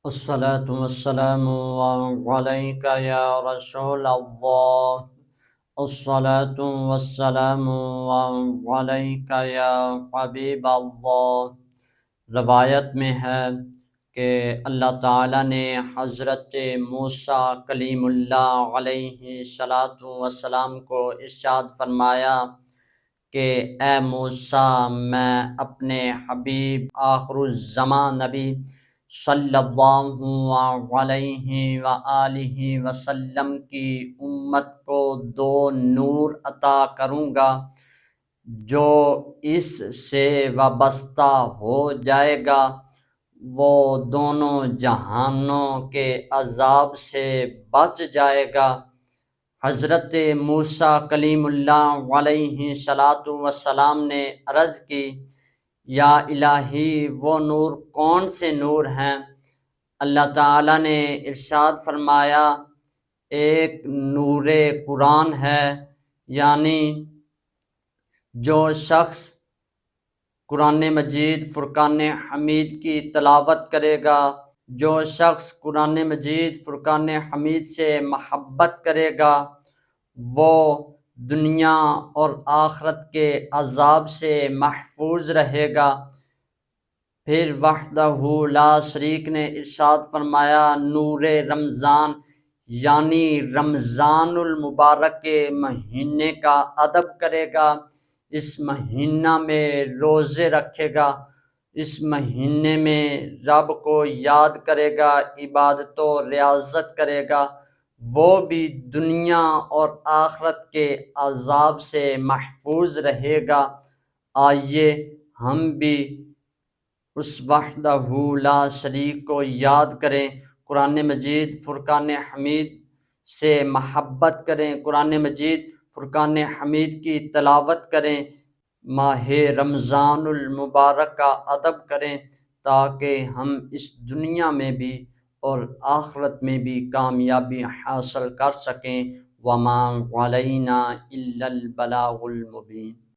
الصلاة والسلام عليك يا رسول الله. الصلاة والسلام عليك يا حبیب اللہ. روایت میں ہے کہ اللہ تعالیٰ نے حضرت موسیٰ کلیم اللہ علیہ الصلاۃ والسلام کو ارشاد فرمایا کہ اے موسیٰ، میں اپنے حبیب آخر الزمان نبی صلی اللہ علیہ وآلہ وسلم کی امت کو دو نور عطا کروں گا، جو اس سے وابستہ ہو جائے گا وہ دونوں جہانوں کے عذاب سے بچ جائے گا۔ حضرت موسیٰ کلیم اللہ علیہ الصلاۃ والسلام نے عرض کی، یا الہی وہ نور کون سے نور ہیں؟ اللہ تعالیٰ نے ارشاد فرمایا، ایک نور قرآن ہے، یعنی جو شخص قرآن مجید فرقان حمید کی تلاوت کرے گا، جو شخص قرآن مجید فرقان حمید سے محبت کرے گا، وہ دنیا اور آخرت کے عذاب سے محفوظ رہے گا۔ پھر وحدہ لا شریک نے ارشاد فرمایا، نور رمضان یعنی رمضان المبارک کے مہینے کا ادب کرے گا، اس مہینہ میں روزے رکھے گا، اس مہینے میں رب کو یاد کرے گا، عبادت و ریاضت کرے گا، وہ بھی دنیا اور آخرت کے عذاب سے محفوظ رہے گا۔ آئیے ہم بھی اس وحدہ لا شریک کو یاد کریں، قرآن مجید فرقان حمید سے محبت کریں، قرآن مجید فرقان حمید کی تلاوت کریں، ماہ رمضان المبارک کا ادب کریں، تاکہ ہم اس دنیا میں بھی اور آخرت میں بھی کامیابی حاصل کر سکیں۔ وما علینا الا البلاغ المبین۔